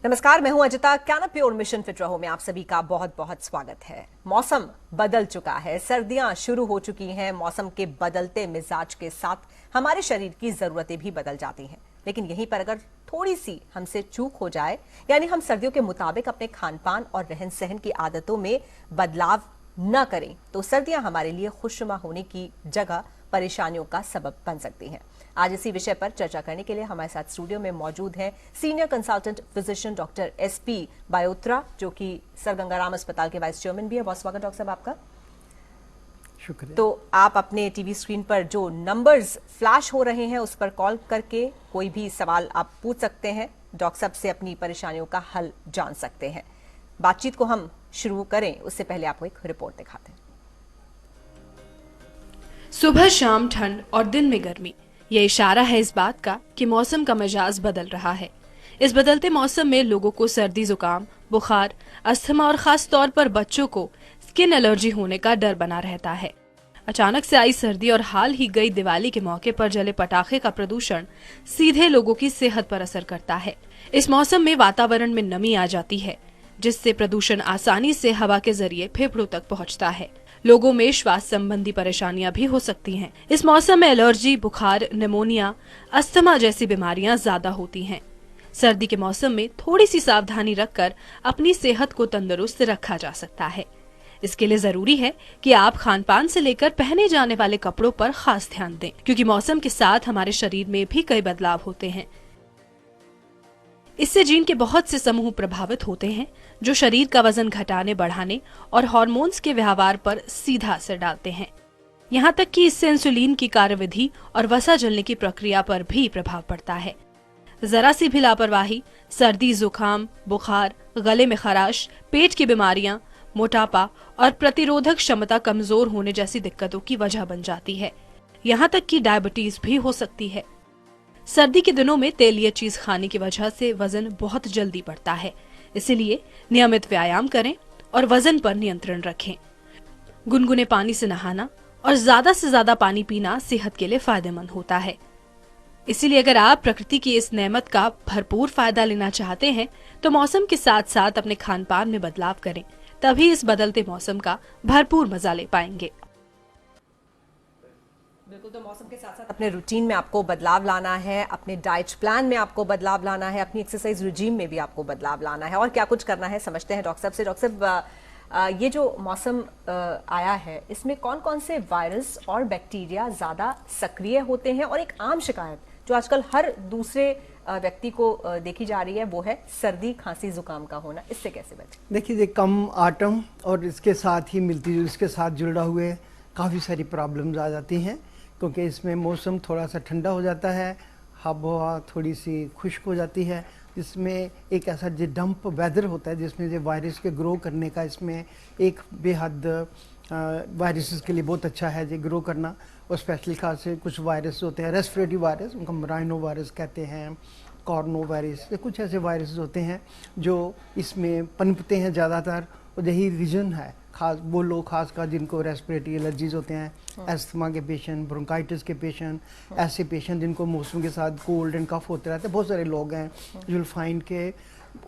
नमस्कार, मैं हूं अजिता। कैनोपी और मिशन फिट रहो में आप सभी का बहुत बहुत स्वागत है। मौसम बदल चुका है, सर्दियां शुरू हो चुकी हैं। मौसम के बदलते मिजाज के साथ हमारे शरीर की जरूरतें भी बदल जाती हैं। लेकिन यहीं पर अगर थोड़ी सी हमसे चूक हो जाए, यानी हम सर्दियों के मुताबिक अपने खान पान और रहन सहन की आदतों में बदलाव न करें, तो सर्दियां हमारे लिए खुशनुमा होने की जगह परेशानियों का सबब बन सकती हैं। आज इसी विषय पर चर्चा करने के लिए हमारे साथ स्टूडियो में मौजूद हैं senior consultant physician doctor SP बायोत्रा, जो कि सर गंगाराम अस्पताल के वाइस चेयरमैन भी है। बहुत स्वागत डॉक्टर साहब आपका। शुक्रिया। तो आप अपने टीवी स्क्रीन पर जो नंबर्स फ्लैश हो रहे हैं उस पर कॉल करके कोई भी सवाल आप पूछ सकते हैं, डॉक्टर साहब से अपनी परेशानियों का हल जान सकते हैं। बातचीत को हम शुरू करें उससे पहले आपको एक रिपोर्ट दिखाते हैं। सुबह शाम ठंड और दिन में गर्मी, ये इशारा है इस बात का कि मौसम का मिजाज बदल रहा है। इस बदलते मौसम में लोगों को सर्दी, जुकाम, बुखार, अस्थमा और खास तौर पर बच्चों को स्किन एलर्जी होने का डर बना रहता है। अचानक से आई सर्दी और हाल ही गई दिवाली के मौके पर जले पटाखे का प्रदूषण सीधे लोगों की सेहत पर असर करता है। इस मौसम में वातावरण में नमी आ जाती है, जिससे प्रदूषण आसानी से हवा के जरिए फेफड़ों तक पहुंचता है। लोगों में श्वास संबंधी परेशानियां भी हो सकती हैं। इस मौसम में एलर्जी, बुखार, निमोनिया, अस्थमा जैसी बीमारियां ज्यादा होती हैं। सर्दी के मौसम में थोड़ी सी सावधानी रखकर अपनी सेहत को तंदुरुस्त रखा जा सकता है। इसके लिए जरूरी है कि आप खान पान से लेकर पहने जाने वाले कपड़ों पर खास ध्यान दें, क्योंकि मौसम के साथ हमारे शरीर में भी कई बदलाव होते हैं। इससे जीन के बहुत से समूह प्रभावित होते हैं, जो शरीर का वजन घटाने, बढ़ाने और हार्मोन्स के व्यवहार पर सीधा असर डालते हैं। यहाँ तक कि इससे इंसुलिन की कार्यविधि और वसा जलने की प्रक्रिया पर भी प्रभाव पड़ता है। जरा सी भी लापरवाही सर्दी, जुकाम, बुखार, गले में खराश, पेट की बीमारियां, मोटापा और प्रतिरोधक क्षमता कमजोर होने जैसी दिक्कतों की वजह बन जाती है। यहाँ तक कि डायबिटीज भी हो सकती है। सर्दी के दिनों में तेलीय चीज खाने की वजह से वजन बहुत जल्दी बढ़ता है, इसीलिए नियमित व्यायाम करें और वजन पर नियंत्रण रखें। गुनगुने पानी से नहाना और ज्यादा से ज्यादा पानी पीना सेहत के लिए फायदेमंद होता है। इसीलिए अगर आप प्रकृति की इस नेमत का भरपूर फायदा लेना चाहते हैं, तो मौसम के साथ साथ अपने खान पान में बदलाव करें, तभी इस बदलते मौसम का भरपूर मजा ले पाएंगे। बिल्कुल, तो मौसम के साथ साथ अपने रूटीन में आपको बदलाव लाना है, अपने डाइट प्लान में आपको बदलाव लाना है, अपनी एक्सरसाइज रिजीम में भी आपको बदलाव लाना है, और क्या कुछ करना है समझते हैं डॉक्टर साहब से। डॉक्टर साहब, ये जो मौसम आया है, इसमें कौन कौन से वायरस और बैक्टीरिया ज़्यादा सक्रिय होते हैं? और एक आम शिकायत जो आजकल हर दूसरे व्यक्ति को देखी जा रही है, वो है सर्दी, खांसी, जुकाम का होना। इससे कैसे बचें? देखिए, ये कम आटम और इसके साथ ही मिलती जुलती, इसके साथ जुड़ा हुए काफ़ी सारी प्रॉब्लम्स आ जाती हैं, क्योंकि इसमें मौसम थोड़ा सा ठंडा हो जाता है, हवा थोड़ी सी खुश्क हो जाती है, जिसमें एक ऐसा जो डंप वेदर होता है, जिसमें जो वायरस के ग्रो करने का इसमें एक बेहद वायरसेस के लिए बहुत अच्छा है जो ग्रो करना। और स्पेशली खास से कुछ वायरस होते हैं, रेस्पिरेटरी वायरस, उनको राइनो वायरस कहते हैं, कॉर्नो वायरस, ये कुछ ऐसे वायरस होते हैं जो इसमें पनपते हैं ज़्यादातर। और यही रीजन है, खास वो लोग खासकर जिनको रेस्पिरेटरी एलर्जीज होते हैं, अस्थमा के पेशेंट, ब्रोंकाइटिस के पेशेंट, ऐसे पेशेंट जिनको मौसम के साथ कोल्ड एंड कफ होते रहते हैं, बहुत सारे लोग हैं। यू विल फाइंड के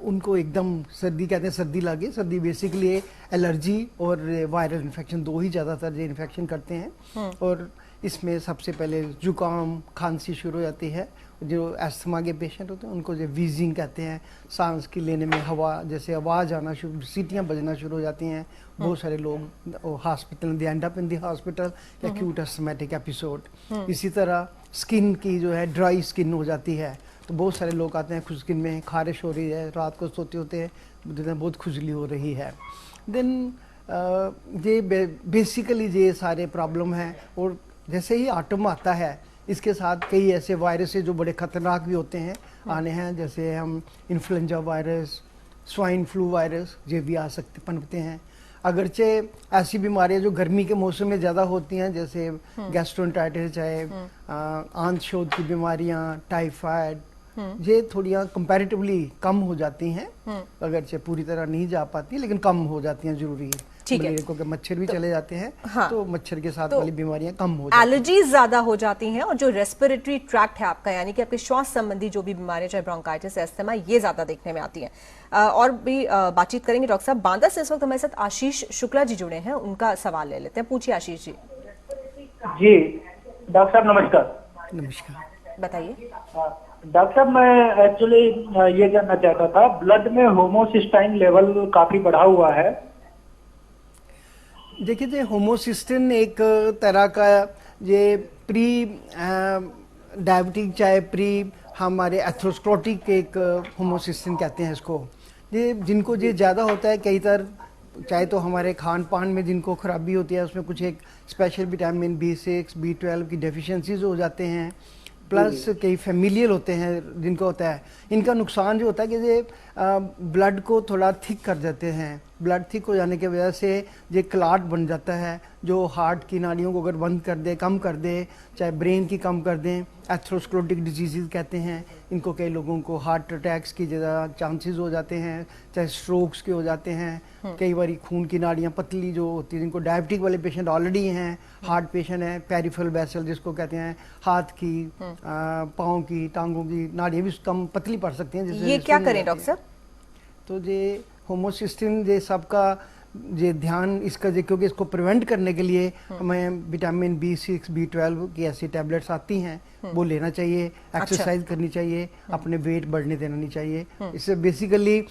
उनको एकदम सर्दी कहते हैं, सर्दी लगे। सर्दी बेसिकली एलर्जी और वायरल इन्फेक्शन, दो ही ज़्यादातर ये इन्फेक्शन करते हैं। और इसमें सबसे पहले जुकाम, खांसी शुरू हो जाती है। जो अस्थमा के पेशेंट होते हैं उनको जो वीजिंग कहते हैं, सांस की लेने में हवा जैसे आवाज़ आना शुरू, सीटियाँ बजना शुरू हो जाती हैं। बहुत सारे लोग hospital, they and up in the hospital, acute asthmatic episode. इसी तरह स्किन की जो है ड्राई स्किन हो जाती है, तो बहुत सारे लोग आते हैं, स्किन में खारिश हो रही है, रात को सोते होते हैं बहुत खुजली हो रही है। देन ये बेसिकली ये सारे प्रॉब्लम हैं। और जैसे ही ऑटम आता है, इसके साथ कई ऐसे वायरस जो बड़े ख़तरनाक भी होते हैं आने हैं, जैसे हम influenza virus, swine flu virus, ये भी आ सकते पनपते हैं। अगरचे ऐसी बीमारियां जो गर्मी के मौसम में ज़्यादा होती हैं, जैसे गैस्ट्रोएंटेराइटिस, चाहे आंत शोथ की बीमारियां, टाइफाइड, ये थोड़ियाँ कंपैरेटिवली कम हो जाती हैं। अगरचे पूरी तरह नहीं जा पाती, लेकिन कम हो जाती हैं, ज़रूरी है। ठीक है। मलेरिया को मच्छर भी चले जाते हैं, हाँ। तो मच्छर के साथ तो वाली बीमारियां कम हो जाती हैं। एलर्जीज ज्यादा हो जाती हैं और जो रेस्पिरेटरी ट्रैक्ट है आपका, यानी कि आपके श्वास संबंधी जो भी बीमारियां, चाहे ब्रोंकाइटिस, अस्थमा, ये ज्यादा देखने में आती हैं। और भी बातचीत करेंगे डॉक्टर साहब। बांदा से इस वक्त हमारे साथ आशीष शुक्ला जी जुड़े हैं, उनका सवाल ले लेते हैं। पूछिए आशीष जी। जी डॉक्टर साहब नमस्कार। नमस्कार। बताइए। डॉक्टर साहब मैं एक्चुअली ये जानना चाहता था, ब्लड में होमोसिस्टाइन लेवल काफी बढ़ा हुआ है। देखिए जी, होमोसिस्टिन एक तरह का ये प्री डायबिटिक, चाहे प्री हमारे एथरोस्क्लेरोटिक एक होमोसिस्टिन कहते हैं इसको। ये जिनको ये ज़्यादा होता है, कई तरह, चाहे तो हमारे खान पान में जिनको खराबी होती है, उसमें कुछ एक स्पेशल विटामिन B6, B12 की डेफिशिएंसीज हो जाते हैं, प्लस कई फैमिलियल होते हैं जिनको होता है। इनका नुकसान जो होता है कि ये ब्लड को थोड़ा थिक कर देते हैं। ब्लड थिक हो जाने की वजह से ये क्लॉट बन जाता है, जो हार्ट की नाड़ियों को अगर बंद कर दे, कम कर दे, चाहे ब्रेन की कम कर दें। एथरोस्क्लेरोटिक डिजीज़ कहते हैं इनको। कई लोगों को हार्ट अटैक्स की ज़्यादा चांसेस हो जाते हैं, चाहे स्ट्रोक्स के हो जाते हैं। कई बार खून की नाड़ियाँ पतली जो होती हैं, जिनको डायबिटिक वाले पेशेंट ऑलरेडी हैं, हार्ट पेशेंट हैं, पेरिफेरल वेसल जिसको कहते हैं, हाथ की, पाँव की, टांगों की नाड़ियाँ भी कम पतली पड़ सकती हैं। ये क्या करें डॉक्टर साहब? तो ये होमोसिस्टिन ये सबका ये ध्यान इसका, क्योंकि इसको प्रिवेंट करने के लिए हमें विटामिन B6, B12 की ऐसी टैबलेट्स आती हैं, वो लेना चाहिए। एक्सरसाइज करनी चाहिए, अपने वेट बढ़ने देना नहीं चाहिए। इससे बेसिकली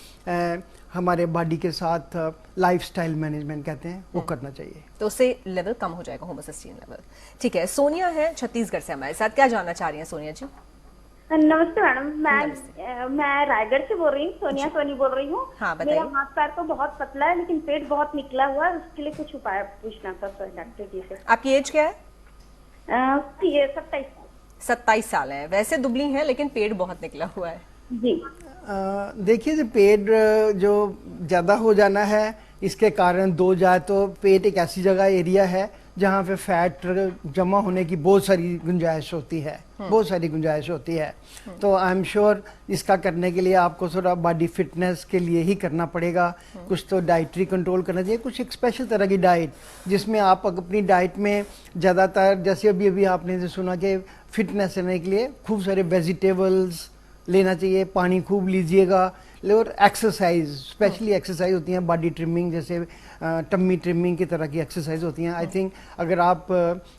हमारे बॉडी के साथ लाइफस्टाइल मैनेजमेंट कहते हैं, वो करना चाहिए, तो उससे लेवल कम हो जाएगा, होमोसिस्टिन लेवल। ठीक है। सोनिया है छत्तीसगढ़ से हमारे साथ, क्या जानना चाह रही हैं सोनिया जी? नमस्ते मैडम। मैं रायगढ़ से बोल रही हूँ, सोनिया सोनी बोल रही हूँ। हाँ, बताइए। मेरा हाथ पैर तो बहुत पतला है, लेकिन पेट बहुत निकला हुआ है। उसके लिए कुछ उपाय पूछना था सर डॉक्टर जी से। आपकी एज क्या है? ये 27 27 साल है। वैसे दुबली हैं लेकिन पेट बहुत निकला हुआ है। जी। देखिए जो पेट जो ज़्यादा हो जाना है, इसके कारण दो जाए तो पेट एक ऐसी जगह एरिया है जहाँ पे फैट जमा होने की बहुत सारी गुंजाइश होती है, बहुत सारी गुंजाइश होती है। तो आई एम श्योर इसका करने के लिए आपको थोड़ा बॉडी फिटनेस के लिए ही करना पड़ेगा। कुछ तो डाइटरी कंट्रोल करना चाहिए, कुछ एक स्पेशल तरह की डाइट जिसमें आप अपनी डाइट में ज़्यादातर, जैसे अभी अभी आपने जो सुना कि फिटनेस रहने के लिए खूब सारे वेजिटेबल्स लेना चाहिए, पानी खूब लीजिएगा, और एक्सरसाइज, स्पेशली एक्सरसाइज होती हैं बॉडी ट्रिमिंग, जैसे टम्मी ट्रिमिंग की तरह की एक्सरसाइज होती हैं। आई थिंक अगर आप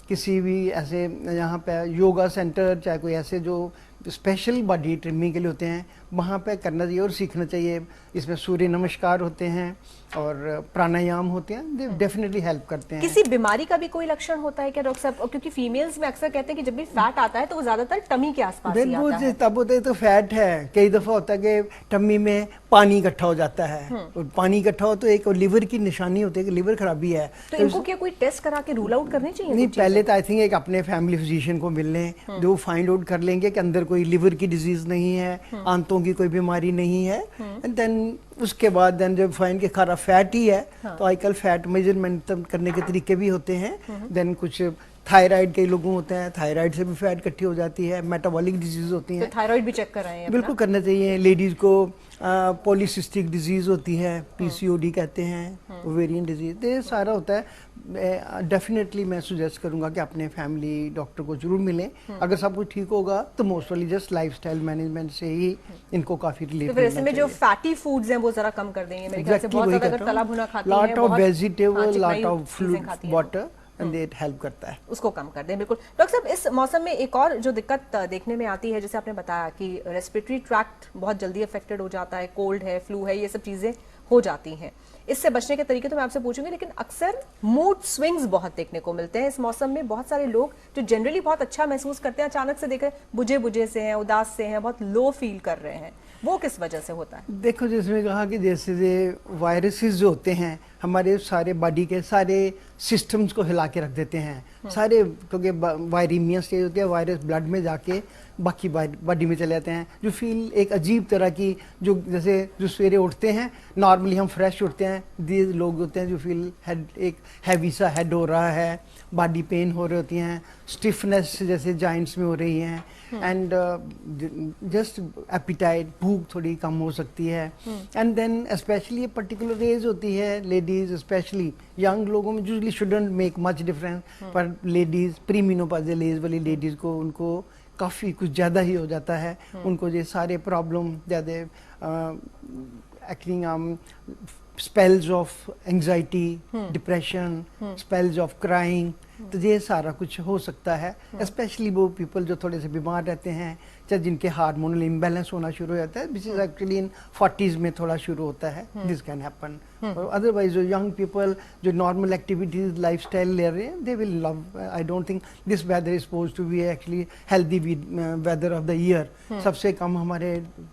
किसी भी ऐसे यहाँ पे योगा सेंटर, चाहे कोई ऐसे जो स्पेशल बॉडी ट्रिमिंग के लिए होते हैं, वहाँ पे करना चाहिए और सीखना चाहिए। इसमें सूर्य नमस्कार होते हैं और प्राणायाम होते हैं, दे डेफिनेटली हेल्प करते हैं। किसी बीमारी का भी कोई लक्षण होता है क्या डॉक्टर साहब? क्योंकि फीमेल्स में अक्सर कहते हैं कि जब भी फैट आता है तो वो ज्यादातर टमी के आसपास ही आता है। तब होता है तो फैट है। कई दफा होता है कि टम्मी में पानी इकट्ठा हो जाता है, और पानी इकट्ठा हो तो एक लिवर की निशानी होती है कि लिवर खराबी है। तो इनको क्या कोई टेस्ट करा के रूल आउट करने चाहिए? नहीं, पहले तो आई थिंक एक अपने फैमिली फिजिशियन को मिल लें, जो फाइंड आउट कर लेंगे कि अंदर कोई लिवर की डिजीज नहीं है, आंतों की कोई बीमारी नहीं है, एंड देन उसके बाद देन जब फाइन के खारा फैट ही है, तो आजकल फैट मेजरमेंट करने के तरीके भी होते हैं। देन कुछ थायराइड कई लोगों होते हैं, थायराइड से भी फैट इकट्ठी हो जाती है, मेटाबॉलिक डिजीज होती हैं, तो थायराइड भी चेक कराएं अपना? बिल्कुल करना चाहिए। लेडीज को पॉलीसिस्टिक डिजीज होती है, PCOD कहते हैं, ओवेरियन डिजीज, ये सारा होता है। डेफिनेटली मैं सुजेस्ट करूंगा कि अपने फैमिली डॉक्टर को जरूर मिलें। अगर सब कुछ ठीक होगा तो मोस्टली जस्ट लाइफस्टाइल मैनेजमेंट से ही इनको काफी रिलीफ तो फिर ऐसे में जो फैटी फूड्स हैं वो जरा कम कर देंगे मेरे ख्याल से। बहुत ज्यादा अगर तला भुना खाती हैं, लॉट ऑफ बहुत वेजिटेबल, लॉट चिकनाई ऑफ चीजें फ्रूट, खाती हैं, वाटर, एंड इट हेल्प करता है। उसको कम कर दें। बिल्कुल डॉक्टर साहब, इस मौसम में एक और जो दिक्कत देखने में आती है, जैसे आपने बताया कि रेस्पिरेटरी ट्रैक्ट बहुत जल्दी अफेक्टेड हो जाता है, कोल्ड है, फ्लू है, ये सब चीजें हो जाती हैं। इससे बचने के तरीके तो मैं आपसे पूछूंगी, लेकिन अक्सर मूड स्विंग्स बहुत देखने को मिलते हैं इस मौसम में। बहुत सारे लोग जो जनरली बहुत अच्छा महसूस करते हैं, अचानक से देखें बुझे बुझे से हैं, उदास से हैं, बहुत लो फील कर रहे हैं, वो किस वजह से होता है? देखो, जिसमें कहा कि जैसे वायरसेस जो होते हैं हमारे सारे बॉडी के सारे सिस्टम्स को हिला के रख देते हैं सारे, क्योंकि वायरीमिया स्टेज होती है, वायरस ब्लड में जाके बाकी बॉडी में चले जाते हैं, जो फील एक अजीब तरह की, जो जैसे जो सवेरे उठते हैं नॉर्मली हम फ्रेश उठते हैं, ये लोग होते हैं जो फील हेड एक हैवी सा हेड हो रहा है, बॉडी पेन हो रही होती हैं, स्टिफनेस जैसे जॉइंट्स में हो रही हैं, एंड जस्ट एपिटाइट, भूख थोड़ी कम हो सकती है। And then specially particular age होती है, लेडीज स्पेशली यंग लोगों में usually shouldn't make much difference, पर लेडीज प्रीमिनोपॉजल एज वाली लेडीज को उनको काफ़ी कुछ ज़्यादा ही हो जाता है, उनको ये सारे प्रॉब्लम ज़्यादा acting spells of anxiety, depression, spells of crying, तो ये सारा कुछ हो सकता है। स्पेशली वो पीपल जो थोड़े से बीमार रहते हैं, चाहे जिनके हार्मोनल इम्बैलेंस होना शुरू हो जाता है, which is actually in 40s में थोड़ा शुरू होता है, दिस कैन हैपन। अदरवाइज जो यंग पीपल जो नॉर्मल एक्टिविटीज लाइफस्टाइल ले रहे हैं, they will love, I don't think this weather is supposed to be actually healthy weather of the year. सबसे कम हमारे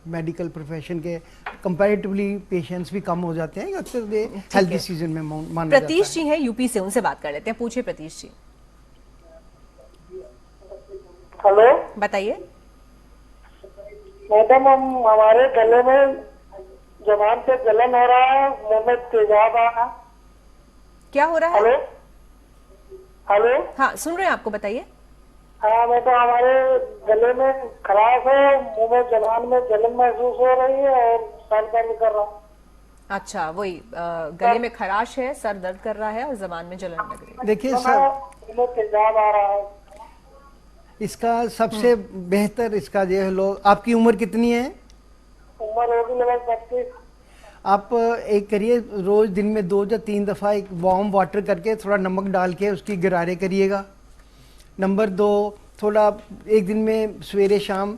मेडिकल प्रोफेशन के कंपैरेटिवली पेशेंट्स भी कम हो जाते हैं, अक्सर हेल्दी सीजन में माना जाता है। प्रतीश जी हैं यूपी से, उनसे बात कर लेते हैं। पूछिए प्रतीश जी। हेलो बताइए। मैडम, हम हमारे गले में जबान पे जलन हो रहा है, मुंह में तेजाब आ रहा है। क्या हो रहा है? हेलो हेलो हाँ, सुन रहे हैं आपको, बताइए। हाँ मैडम, हमारे गले में खराश है, मुंह में जबान में जलन महसूस हो रही है और सर दर्द कर रहा है। अच्छा, वही गले में खराश है, सर दर्द कर रहा है और जबान में जलन लग रही है। देखिए मुंह सर, में तेजाब आ रहा है। इसका सबसे बेहतर इसका ये है, लोग, आपकी उम्र कितनी है? उम्र होगी लगभग 25। आप एक करिए, रोज दिन में 2 या 3 दफ़ा एक वार्म वाटर करके थोड़ा नमक डाल के उसकी गरारे करिएगा। नंबर 2, थोड़ा एक दिन में सवेरे शाम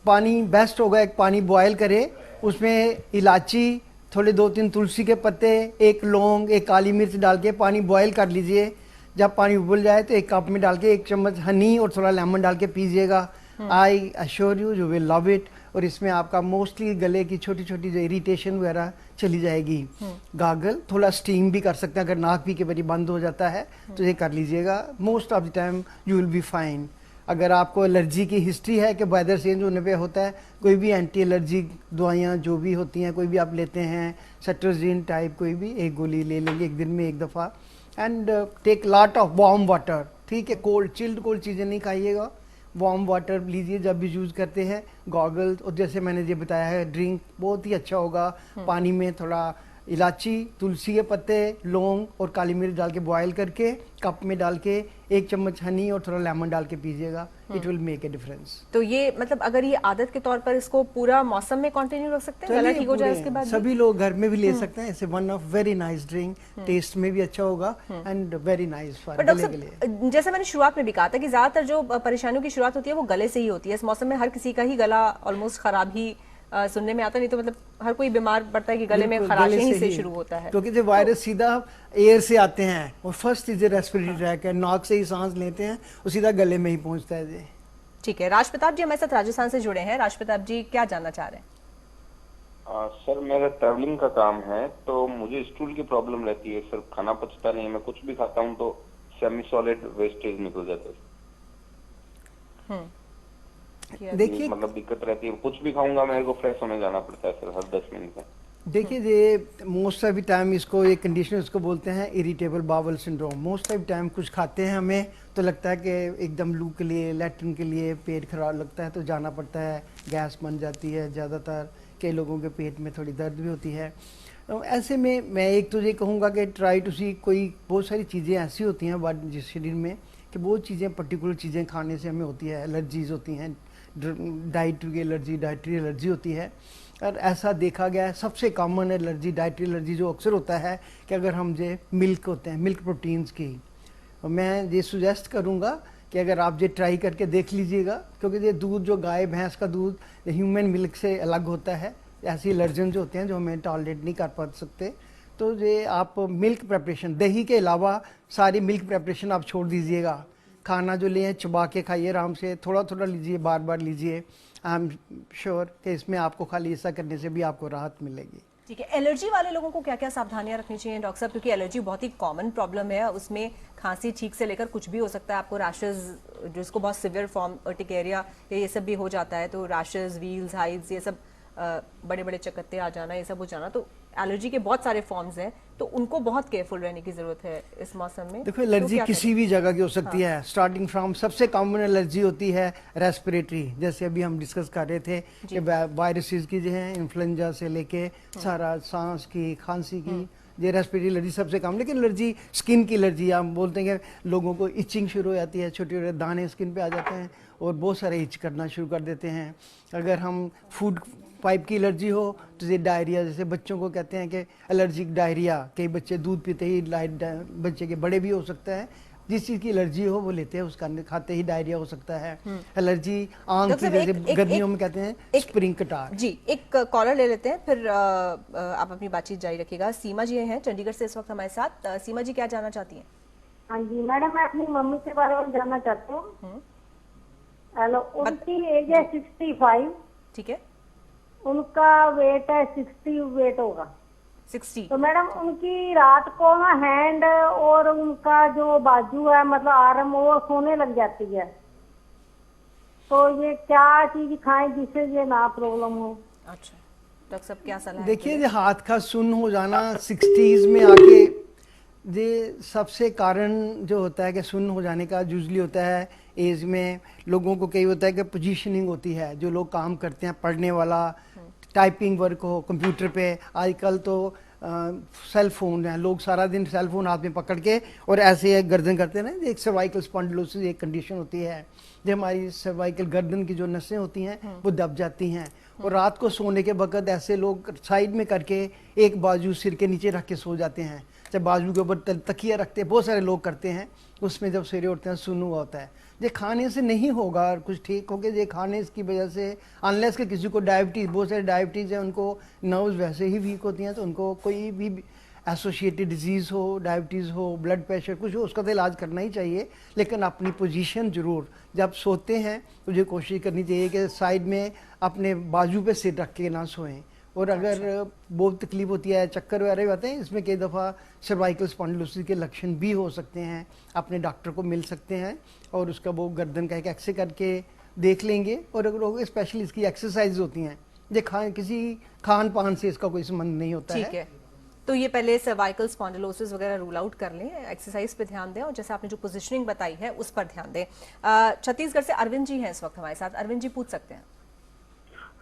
पानी बेस्ट होगा, एक पानी बॉयल करे, उसमें इलायची, थोड़े 2-3 तुलसी के पत्ते, एक लौंग, एक काली मिर्च डाल के पानी बॉयल कर लीजिए। जब पानी उबल जाए तो एक कप में डाल के 1 चम्मच हनी और थोड़ा लेमन डाल के पीजिएगा। I assure you you will love it. और इसमें आपका मोस्टली गले की छोटी छोटी जो इरिटेशन वगैरह चली जाएगी। गागल, थोड़ा स्टीम भी कर सकते हैं, अगर नाक भी के बारी बंद हो जाता है तो ये कर लीजिएगा। Most of the time you will be fine. अगर आपको एलर्जी की हिस्ट्री है कि वेदर चेंज होने पे होता है, कोई भी एंटी एलर्जी दवाइयाँ जो भी होती हैं, कोई भी आप लेते हैं, सेट्रोजिन टाइप कोई भी एक गोली ले लेंगे एक दिन में 1 दफ़ा। And take lot of warm water, ठीक है, कोल्ड चिल्ड चीज़ें नहीं खाइएगा, वार्म वाटर लीजिए जब भी यूज़ करते हैं। गॉगल्स, और जैसे मैंने ये बताया है, ड्रिंक बहुत ही अच्छा होगा, पानी में थोड़ा इलायची, तुलसी के पत्ते, लौंग और काली मिर्च डाल के बॉयल करके कप में डाल के 1 चम्मच हनी और थोड़ा लेमन डाल के पीजिएगा। It will make a difference. तो ये मतलब अगर ये आदत के तौर पर इसको पूरा मौसम में कंटिन्यू रख सकते हैं, गला ठीक हो जाए उसके बाद? सभी लोग घर में भी ले सकते हैं, ऐसे one of very nice drink, taste में भी अच्छा होगा एंड वेरी नाइस फॉर गले के लिए। जैसे मैंने शुरुआत में भी कहा था कि ज्यादातर जो परेशानियों की शुरुआत होती है वो गले से ही होती है। इस मौसम में हर किसी का ही गला ऑलमोस्ट खराब ही सुनने में आता, नहीं तो मतलब हर कोई बीमार पड़ता है कि गले में खराश यहीं से शुरू होता है, क्योंकि जो वायरस सीधा एयर से आते हैं और फर्स्ट चीज रेस्पिरेटरी ट्रैक है, नाक से ही सांस लेते हैं और सीधा गले में ही पहुंचता है जी। ठीक है, राजप्रताप जी हमारे साथ राजस्थान से जुड़े हैं। राजप्रताप जी क्या जानना चाह रहे हैं? सर मेरा ट्रैवलिंग का काम है, तो मुझे स्टूल की प्रॉब्लम रहती है सर, खाना पचता नहीं है, मैं कुछ भी खाता हूँ तो सेमी सॉलिड वेस्टेज निकल जाता है। देखिए, मतलब दिक्कत रहती है, कुछ भी खाऊंगा मेरे को फ्रेश होने जाना पड़ता है सर हर 10 मिनट में। देखिए, ये मोस्ट ऑफ द टाइम इसको एक कंडीशन इसको बोलते हैं irritable bowel syndrome. Most of the time कुछ खाते हैं हमें तो लगता है कि एकदम लू के लिए, लैट्रिन के लिए पेट खराब लगता है तो जाना पड़ता है, गैस बन जाती है, ज़्यादातर कई लोगों के पेट में थोड़ी दर्द भी होती है। तो ऐसे में मैं एक तो ये कहूँगा कि ट्राई टू सी, कोई बहुत सारी चीज़ें ऐसी होती हैं जिस शरीर में कि वो चीज़ें पर्टिकुलर चीज़ें खाने से हमें होती है, एलर्जीज़ होती हैं, डाइटरी एलर्जी होती है। और ऐसा देखा गया है सबसे कॉमन एलर्जी, डाइटरी एलर्जी जो अक्सर होता है कि अगर हम जो मिल्क होते हैं, मिल्क प्रोटीन्स की, मैं ये सुजेस्ट करूँगा कि अगर आप ये ट्राई करके देख लीजिएगा, क्योंकि ये दूध जो गाय भैंस का दूध ह्यूमन मिल्क से अलग होता है, ऐसी एलर्जन जो होते हैं जो हमें टॉलरेट नहीं कर पा सकते, तो ये आप मिल्क प्रेपरेशन, दही के अलावा सारी मिल्क प्रेपरेशन आप छोड़ दीजिएगा। खाना जो लें चबा के खाइए, आराम से थोड़ा थोड़ा लीजिए, बार बार लीजिए। आई एम श्योर कि इसमें आपको खाली ऐसा करने से भी आपको राहत मिलेगी। ठीक है, एलर्जी वाले लोगों को क्या क्या सावधानियां रखनी चाहिए डॉक्टर साहब, क्योंकि एलर्जी बहुत ही कॉमन प्रॉब्लम है, उसमें खांसी छींक से लेकर कुछ भी हो सकता है, आपको रैशेज जिसको बहुत सिवियर फॉर्म टिकेरिया ये सब भी हो जाता है, तो रैशेज, व्हील्स, हाइव्स, ये सब बड़े बड़े चकत्ते आ जाना, ये सब हो जाना, तो एलर्जी के बहुत सारे फॉर्म्स हैं, तो उनको बहुत केयरफुल रहने की जरूरत है इस मौसम में। देखो एलर्जी तो किसी भी जगह की हो सकती है, स्टार्टिंग फ्रॉम सबसे कॉमन एलर्जी होती है रेस्पिरेटरी, जैसे अभी हम डिस्कस कर रहे थे कि वायरसेस की जो है, इन्फ्लुएंजा से लेके सारा सांस की, खांसी की, ये रेस्पिरेटरी एलर्जी सबसे कम। लेकिन एलर्जी स्किन की एलर्जी हम बोलते हैं कि लोगों को इचिंग शुरू हो जाती है, छोटे छोटे दाने स्किन पे आ जाते हैं और बहुत सारे इच करना शुरू कर देते हैं। अगर हम फूड पाइप की एलर्जी हो तो ये डायरिया, जैसे बच्चों को कहते हैं कि एलर्जिक डायरिया, कई बच्चे दूध पीते ही बच्चे के बड़े भी हो सकता है, जिस चीज़ की एलर्जी हो वो लेते हैं, उसका खाते ही डायरिया हो सकता है। एलर्जी आम की, जैसे गर्मियों में कहते हैं स्प्रिंग कटार। जी, एक कॉलर ले लेते हैं, फिर आप अपनी बातचीत जारी रखिएगा। सीमा जी हैं चंडीगढ़ से इस वक्त हमारे साथ। सीमा जी क्या जानना चाहती हैं? हाँ जी मैडम, मैं अपनी मम्मी के बारे में जानना चाहती हूँ। हेलो, उनकी एज है 65, ठीक है, उनका वेट है 60 वेट होगा 60। तो मैडम उनकी रात को ना हैंड और उनका जो बाजू है, मतलब आर्म, वो सोने लग जाती है, तो ये क्या चीज खाएं जिससे ये ना प्रॉब्लम हो? अच्छा डॉक्टर साहब क्या सलाह है? देखिए ये हाथ का सुन्न हो जाना 60s में आके, ये सबसे कारण जो होता है कि सुन्न हो जाने का यूजली होता है एज में लोगों को। कई होता है कि पोजीशनिंग होती है, जो लोग काम करते हैं, पढ़ने वाला, टाइपिंग वर्क हो कंप्यूटर पे, आजकल तो सेल फोन है, लोग सारा दिन सेल फोन हाथ में पकड़ के और ऐसे एक गर्दन करते हैं ना, एक सर्वाइकल स्पॉन्डिलोसिस एक कंडीशन होती है, जो हमारी सर्वाइकल गर्दन की जो नसें होती हैं वो दब जाती हैं, और रात को सोने के वक्त ऐसे लोग साइड में करके एक बाजू सिर के नीचे रख के सो जाते हैं, जब बाजू के ऊपर तकिया रखते हैं, बहुत सारे लोग करते हैं, उसमें जब सवेरे उठते हैं सुन्न हुआ होता है। ये खाने से नहीं होगा और कुछ ठीक हो गया, ये खाने की वजह से, अनलेस कि किसी को डायबिटीज़, बहुत सारे डायबिटीज़ है, उनको नर्व्स वैसे ही वीक होती हैं, तो उनको कोई भी एसोसिएटेड डिजीज़ हो, डायबिटीज़ हो, ब्लड प्रेशर कुछ हो, उसका तो इलाज करना ही चाहिए। लेकिन अपनी पोजीशन ज़रूर, जब सोते हैं तो ये कोशिश करनी चाहिए कि साइड में अपने बाजू पे सिर रख के ना सोएं। और अगर बहुत तकलीफ होती है, चक्कर वगैरह भी आते हैं, इसमें कई दफ़ा सर्वाइकल स्पॉन्डिलोसिस के लक्षण भी हो सकते हैं, अपने डॉक्टर को मिल सकते हैं और उसका वो गर्दन का एक एक्सरे करके देख लेंगे। और अगर स्पेशली इसकी एक्सरसाइज होती हैं, ये किसी खान पान से इसका कोई संबंध नहीं होता है। ठीक है, तो ये पहले सर्वाइकल स्पॉन्डिलोसिस वगैरह रूल आउट कर लें, एक्सरसाइज पे ध्यान दें और जैसे आपने जो पोजीशनिंग बताई है उस पर ध्यान दें। छत्तीसगढ़ से अरविंद जी हैं इस वक्त हमारे साथ। अरविंद जी पूछ सकते हैं।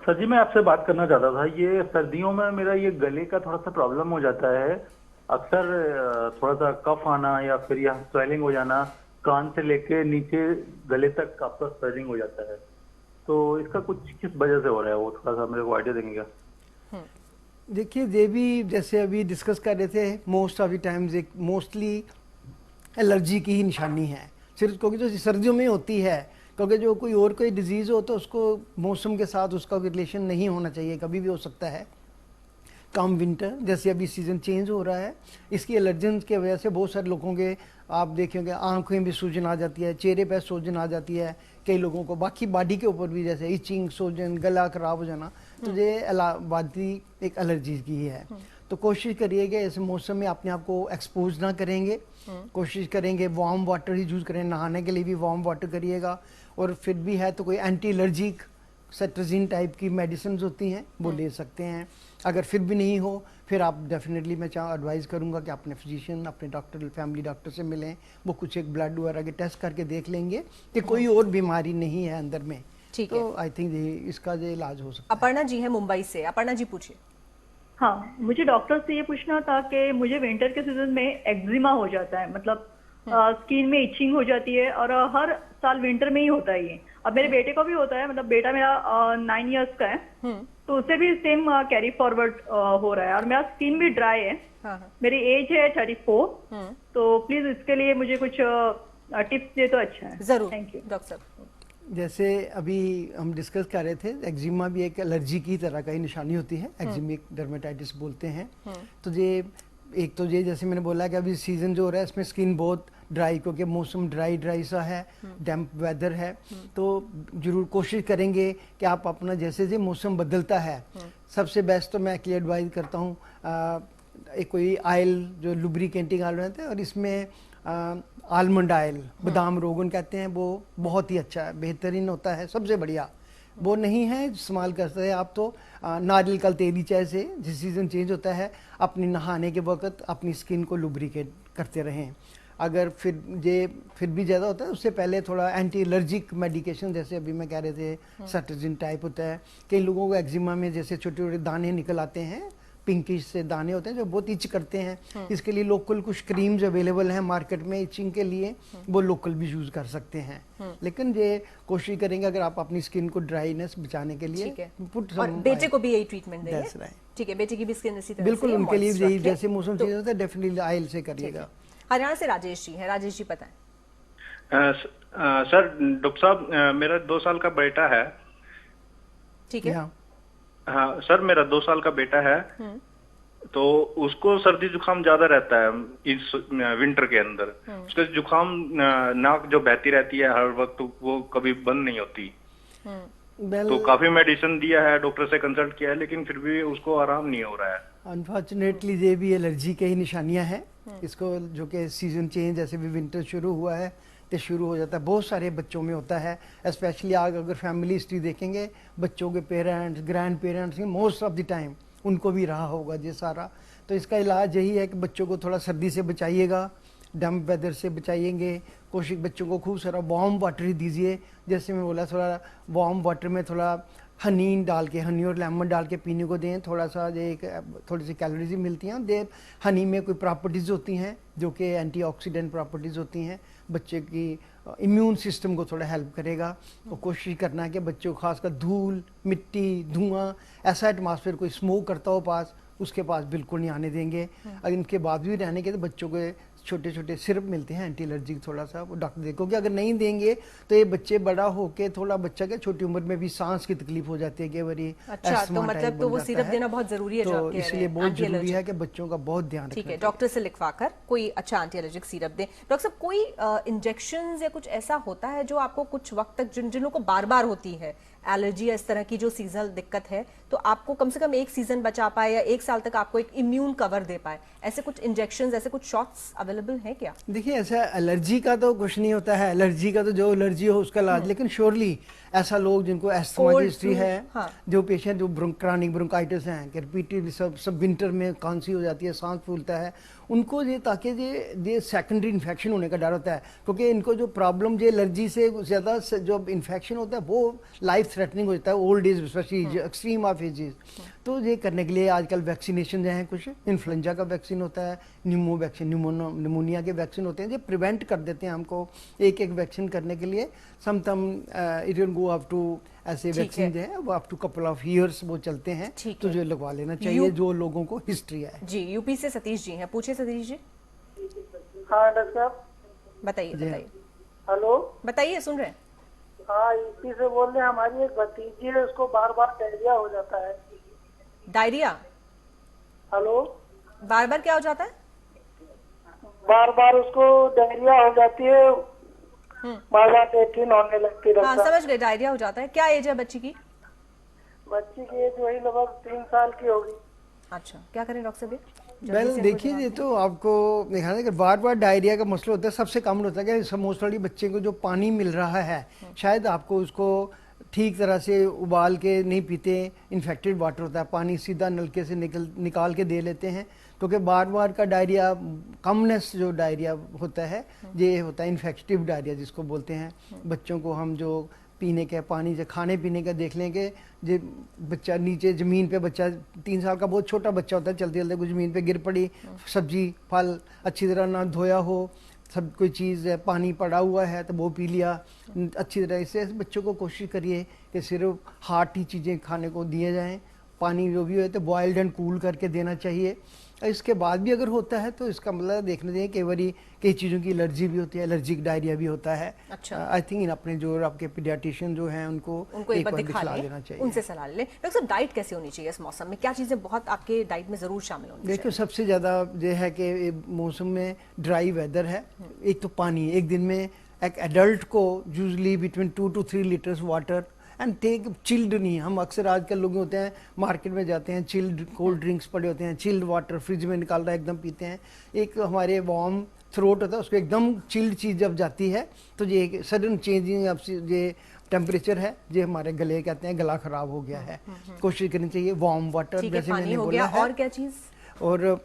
सर जी, मैं आपसे बात करना चाहता था, ये सर्दियों में मेरा ये गले का थोड़ा सा प्रॉब्लम हो जाता है, अक्सर थोड़ा सा कफ आना या फिर यह स्वेलिंग हो जाना, कान से लेके नीचे गले तक आपका स्वेलिंग हो जाता है, तो इसका कुछ किस वजह से हो रहा है, वो थोड़ा सा मेरे को आइडिया देंगे क्या? देखिए ये भी जैसे अभी डिस्कस कर रहे थे, मोस्ट ऑफ द टाइम्स एक मोस्टली एलर्जी की ही निशानी है, सिर्फ क्योंकि जो सर्दियों में होती है, क्योंकि जो कोई डिजीज़ हो तो उसको मौसम के साथ उसका रिलेशन नहीं होना चाहिए, कभी भी हो सकता है। कम विंटर, जैसे अभी सीज़न चेंज हो रहा है, इसकी एलर्जेंस की वजह से बहुत सारे लोगों के आप देखेंगे आंखें भी सूजन आ जाती है, चेहरे पर सूजन आ जाती है, कई लोगों को बाकी बॉडी के ऊपर भी, जैसे इचिंग, सूजन, गला खराब हो जाना, तो ये बादी एक एलर्जी की ही है। तो कोशिश करिएगा इस मौसम में अपने आप को एक्सपोज ना करेंगे, कोशिश करेंगे वार्म वाटर ही यूज़ करें, नहाने के लिए भी वार्म वाटर करिएगा, और फिर भी है तो कोई एंटी एलर्जिक सेट्राजिन टाइप की मेडिसिन होती हैं वो ले सकते हैं। अगर फिर भी नहीं हो, फिर आप डेफिनेटली मैं एडवाइस करूंगा कि अपने फिजिशियन, अपने डॉक्टर, फैमिली डॉक्टर से मिलें, वो कुछ एक ब्लड वगैरह के टेस्ट करके देख लेंगे कि कोई और बीमारी नहीं है अंदर में। ठीक तो आई थिंक इसका जो इलाज हो सकता है। अपर्णा जी है मुंबई से। अपर्णा जी पूछिए। हाँ, मुझे डॉक्टर से ये पूछना था कि मुझे विंटर के सीजन में एक्जिमा हो जाता है, मतलब स्किन में इचिंग हो जाती है, और हर साल विंटर में ही होता है ये। अब मेरे बेटे को भी होता है, मतलब बेटा मेरा 9 इयर्स का है, तो उसे भी सेम कैरी फॉरवर्ड हो रहा है, और मेरा स्किन भी ड्राई है। मेरी एज है 34, तो प्लीज इसके लिए मुझे कुछ टिप्स दे तो अच्छा है। जरूर, थैंक यू डॉक्टर साहब। जैसे अभी हम डिस्कस कर रहे थे, एक्जिमा भी एक एलर्जी की तरह का ही निशानी होती है, एक्जिमिक डर्मेटाइटिस बोलते हैं। तो ये एक तो ये जैसे मैंने बोला कि अभी सीजन जो हो रहा है इसमें स्किन बहुत ड्राई, क्योंकि मौसम ड्राई सा है, डैम्प वेदर है, तो जरूर कोशिश करेंगे कि आप अपना जैसे जैसे मौसम बदलता है, सबसे बेस्ट तो मैं एक एडवाइस करता हूँ एक कोई ऑयल जो लुब्रिकेंटिंग ऑयल रहता है, और इसमें आलमंड ऑयल, बादाम रोगन कहते हैं, वो बहुत ही अच्छा है, बेहतरीन होता है, सबसे बढ़िया। वो नहीं है इस्तेमाल कर सकते आप तो नारियल का तेल ही चाहे से, जिस सीज़न चेंज होता है अपनी नहाने के वक्त अपनी स्किन को लुब्रिकेट करते रहें। अगर फिर भी ज़्यादा होता है, उससे पहले थोड़ा एंटी एलर्जिक मेडिकेशन, जैसे अभी मैं कह रहे थे सेट्राजिन टाइप होता है, कई लोगों को एक्जिमा में जैसे छोटे छोटे दाने निकल आते हैं, पिंकिश से दाने होते हैं जो बहुत इच करते हैं, इसके लिए लोकल कुछ क्रीम्स अवेलेबल हैं मार्केट में इचिंग के लिए, वो लोकल भी यूज कर सकते हैं। लेकिन ये कोशिश करेंगे अगर आप अपनी स्किन को ड्राइनेस बचाने के लिए और बेटे को भी यही ट्रीटमेंट देंगे, ठीक है, बेटे की भी स्किन इसी तरह बिल्कुल उनके लिए यही, जैसे मौसम चेंज होता है डेफिनेटली ऑयल से करिएगा। हरियाणा से राजेश जी हैं, राजेश जी बताएं। सर डॉक्टर साहब, मेरा 2 साल का बेटा है। ठीक है। हाँ सर, मेरा 2 साल का बेटा है, तो उसको सर्दी जुकाम ज्यादा रहता है इस विंटर के अंदर। उसका जुकाम, नाक जो बहती रहती है हर वक्त, वो कभी बंद नहीं होती। तो काफी मेडिसिन दिया है, डॉक्टर से कंसल्ट किया है, लेकिन फिर भी उसको आराम नहीं हो रहा है। अनफॉर्चुनेटली ये भी एलर्जी के ही निशानियां हैं इसको, जो कि सीजन चेंज जैसे भी विंटर शुरू हुआ है तो शुरू हो जाता है, बहुत सारे बच्चों में होता है। स्पेशली अगर फैमिली हिस्ट्री देखेंगे, बच्चों के parents, grand parents, most of the time उनको भी रहा होगा ये सारा। तो इसका इलाज यही है कि बच्चों को थोड़ा सर्दी से बचाइएगा, डैम्प वेदर से बचाइएंगे, कोशिश बच्चों को खूब सारा वार्म वाटर ही दीजिए। जैसे मैं बोला, थोड़ा वार्म वाटर में थोड़ा हनी डाल के, हनी और लेमन डाल के पीने को दें, थोड़ा सा थोड़ी सी कैलोरीज मिलती हैं। दे हनी में कोई प्रॉपर्टीज़ होती हैं जो कि एंटीऑक्सीडेंट प्रॉपर्टीज़ होती हैं, बच्चे की इम्यून सिस्टम को थोड़ा हेल्प करेगा। तो कोशिश करना है कि बच्चों को खासकर धूल, मिट्टी, धुआं, ऐसा एटमॉस्फेयर कोई स्मोक करता हो पास, उसके पास बिल्कुल नहीं आने देंगे। अगर इनके बाद भी रहने के तो बच्चों के छोटे छोटे सिरप मिलते हैं एंटी एलर्जिक, थोड़ा सा वो डॉक्टर देखोगे। अगर नहीं देंगे तो ये बच्चे बड़ा होके थोड़ा बच्चा के छोटी उम्र में भी सांस की तकलीफ हो जाती है, कि अच्छा, तो मतलब तो वो सिरप देना बहुत जरूरी है, तो इसलिए बहुत जरूरी है कि बच्चों का बहुत ध्यान ठीक है, डॉक्टर से लिखवा कर कोई अच्छा एंटी एलर्जिक सिरप दें। डॉक्टर साहब, कोई इंजेक्शन या कुछ ऐसा होता है जो आपको कुछ वक्त तक, जिनको को बार बार होती है एलर्जी या इस तरह की जो सीजनल दिक्कत है, तो आपको कम से कम 1 सीजन बचा पाए या 1 साल तक आपको एक इम्यून कवर दे पाए, ऐसे कुछ इंजेक्शंस, ऐसे कुछ शॉट्स अवेलेबल हैं क्या? देखिए, ऐसा एलर्जी का तो कुछ नहीं होता है, एलर्जी का तो जो एलर्जी हो उसका इलाज, लेकिन श्योरली ऐसा लोग जिनको एस्थमा की हिस्ट्री है, जो पेशेंट जो क्रॉनिक ब्रोंकाइटिस हैं, कि रिपीटेड सब विंटर में खांसी हो जाती है, सांस फूलता है, उनको ये, ताकि ये सेकेंडरी इन्फेक्शन होने का डर होता है, क्योंकि इनको जो प्रॉब्लम जो एलर्जी से ज़्यादा जो इन्फेक्शन होता है वो लाइफ थ्रेटनिंग हो जाता है, old age specially extreme of ages. तो ये करने के लिए आजकल वैक्सीनेशन जो हैं, कुछ इन्फ्लुएंजा का वैक्सीन होता है, निमोनिया के वैक्सीन होते हैं, जो प्रिवेंट कर देते हैं हमको एक वैक्सीन करने के लिए। It will go up to, ऐसे वैक्सीन जो है वो up to couple of years वो चलते हैं, तो जो लगवा लेना चाहिए जो लोगों को हिस्ट्री है। जी, यूपी से सतीश जी हैं, पूछिए सतीश जी। हाँ डॉक्टर साहब, बताइए। हेलो, बताइए, सुन रहे हैं। हाँ, यूपी से बोल रहे हैं। हमारी एक भतीजी है, उसको बार बार डायरिया हो जाता है। डायरिया? हेलो, बार बार क्या हो जाता है? बार बार उसको डायरिया हो जाती है, बार बार लेट्रिन होने लगती है। हाँ, समझ गए, डायरिया हो जाता है। क्या एज है बच्ची की? बच्ची की एज वही लगभग 3 साल की होगी। अच्छा, क्या करें डॉक्टर साहब? वेल देखिए, ये तो आपको देखा है कि बार बार डायरिया का मसला होता है, सबसे कॉमन होता है कि मोस्टली बच्चे को जो पानी मिल रहा है, शायद आपको उसको ठीक तरह से उबाल के नहीं पीते, इन्फेक्टेड वाटर होता है, पानी सीधा नलके से निकाल के दे लेते हैं, क्योंकि बार बार का डायरिया, कमनेस जो डायरिया होता है, ये होता है इन्फेक्टिव डायरिया जिसको बोलते हैं। बच्चों को हम जो पीने के पानी से खाने पीने का देख लें कि जो बच्चा नीचे ज़मीन पे, बच्चा 3 साल का बहुत छोटा बच्चा होता है, चलते चलते कुछ ज़मीन पे गिर पड़ी, सब्जी फल अच्छी तरह ना धोया हो, सब कोई चीज़ है, पानी पड़ा हुआ है तो वो पी लिया अच्छी तरह। इससे बच्चों को कोशिश करिए कि सिर्फ हार्ड ही चीज़ें खाने को दिए जाएँ। पानी जो भी हो तो बॉयल्ड एंड कूल करके देना चाहिए। इसके बाद भी अगर होता है तो इसका मतलब देखना चाहिए कई बार कई चीज़ों की एलर्जी भी होती है, एलर्जिक डायरिया भी होता है। अच्छा। आई थिंक इन अपने जो आपके पीडियाट्रिशियन जो हैं उनको एक बार दिखा सलाह देना चाहिए, उनसे सलाह ले लें। डॉक्टर साहब, डाइट कैसे होनी चाहिए इस मौसम में? क्या चीज़ें बहुत आपके डाइट में ज़रूर शामिल होनी चाहिए? देखो, सबसे ज़्यादा ये है कि मौसम में ड्राई वेदर है। एक तो पानी, एक दिन में एक एडल्ट को usually between 2 to 3 litres water and take chilled नहीं। हम अक्सर आजकल लोग होते हैं मार्केट में जाते हैं, चिल्ड कोल्ड ड्रिंक्स पड़े होते हैं, चिल्ड वाटर फ्रिज में निकाल रहा है एकदम पीते हैं। एक हमारे वार्म थ्रोट होता है, उसको एकदम चिल्ड चीज़ जब जाती है तो ये सडन चेंजिंग अब ये टेम्परेचर है, ये हमारे गले कहते हैं गला खराब हो गया है। कोशिश करनी चाहिए वार्म वाटर, जैसे मैंने बोला है। और क्या चीज़? और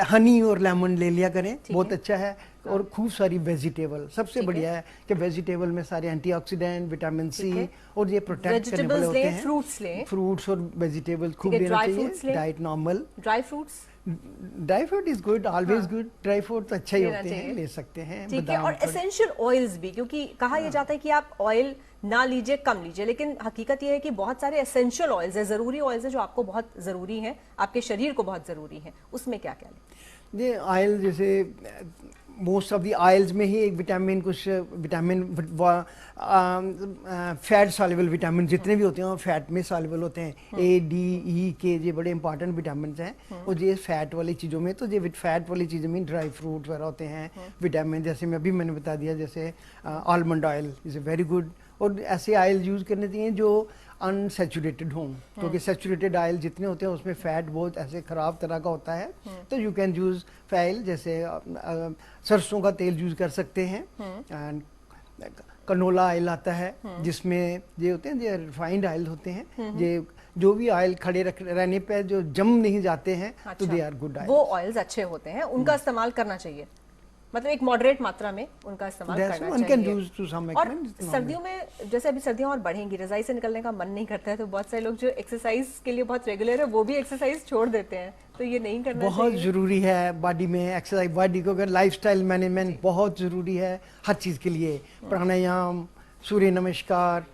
हनी और लेमन ले लिया करें, बहुत अच्छा है। और खूब सारी वेजिटेबल, सबसे बढ़िया है कि वेजिटेबल में सारे एंटीऑक्सीडेंट, विटामिन सी और ये प्रोटेक्ट करने वाले होते हैं। फ्रूट्स लें, फ्रूट्स और वेजिटेबल खूब लेना चाहिए। Diet normal. Dry fruits, dry fruit is good, always good. Dry fruit तो अच्छा ही होते हैं, ले सकते हैं। ठीक है। और एसेंशियल ऑयल्स भी, क्योंकि कहा यह जाता है कि आप ऑयल ना लीजिए, कम लीजिए, लेकिन हकीकत यह है कि बहुत सारे एसेंशियल ऑयल्स है, जरूरी ऑयल्स है जो आपको बहुत जरूरी हैं, आपके शरीर को बहुत जरूरी है। उसमें क्या क्या लें? ये ऑयल, जैसे मोस्ट ऑफ दी ऑयल्स में ही एक विटामिन, कुछ विटामिन फैट सॉल्युबल विटामिन जितने भी होते हैं वो फैट में सॉल्युबल होते हैं। ए, डी, ई, के, ये बड़े इंपॉर्टेंट विटामिन हैं। और ये फैट वाली चीज़ों में, तो ये फैट वाली चीज़ों में ड्राई फ्रूट वगैरह होते हैं। विटामिन जैसे मैंने बता दिया, जैसे almond oil is a very good. और ऐसे ऑयल यूज़ करने चाहिए जो अनसेचुरेटेड हों, क्योंकि सेचुरेटेड ऑयल जितने होते हैं उसमें फैट बहुत ऐसे ख़राब तरह का होता है। तो यू कैन यूज़ फैल, जैसे सरसों का तेल यूज़ कर सकते हैं। एंड कनोला ऑयल आता है जिसमें ये होते हैं, ये रिफाइंड ऑयल होते हैं। ये जो भी ऑयल खड़े रहने पे जो जम नहीं जाते हैं, तो दे आर गुड ऑयल। वो ऑयल्स अच्छे होते हैं, उनका इस्तेमाल करना चाहिए, मतलब एक मॉडरेट मात्रा में उनका इस्तेमाल करना चाहिए। और सर्दियों में, जैसे अभी सर्दियां और बढ़ेंगी, रजाई से निकलने का मन नहीं करता है, तो बहुत सारे लोग जो एक्सरसाइज के लिए बहुत रेगुलर है वो भी एक्सरसाइज छोड़ देते हैं, तो ये नहीं करना चाहिए। बहुत जरूरी है बॉडी में एक्सरसाइज। बॉडी को अगर लाइफस्टाइल मैनेजमेंट बहुत जरूरी है हर चीज़ के लिए। प्राणायाम, सूर्य नमस्कार,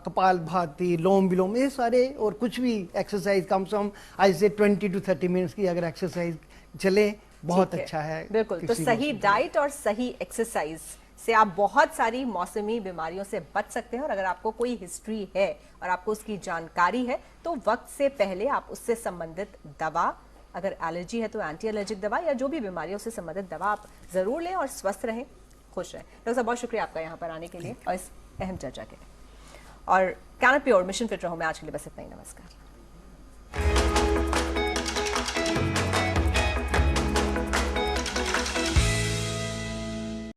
कपाल भाती, लोम विलोम, ये सारे, और कुछ भी एक्सरसाइज कम से कम आज से 20 to 30 मिनट्स की अगर एक्सरसाइज चले, बहुत अच्छा है। बिल्कुल। तो सही डाइट और सही एक्सरसाइज से आप बहुत सारी मौसमी बीमारियों से बच सकते हैं। और अगर आपको कोई हिस्ट्री है और आपको उसकी जानकारी है, तो वक्त से पहले आप उससे संबंधित दवा, अगर एलर्जी है तो एंटी एलर्जिक दवा, या जो भी बीमारियों से संबंधित दवा आप जरूर लें और स्वस्थ रहें, खुश रहें। डॉक्टर साहब, बहुत शुक्रिया आपका यहाँ पर आने के लिए और इस अहम चर्चा के लिए। और कैन प्योर मिशन फिट रहो में आज के लिए बस इतना ही। नमस्कार।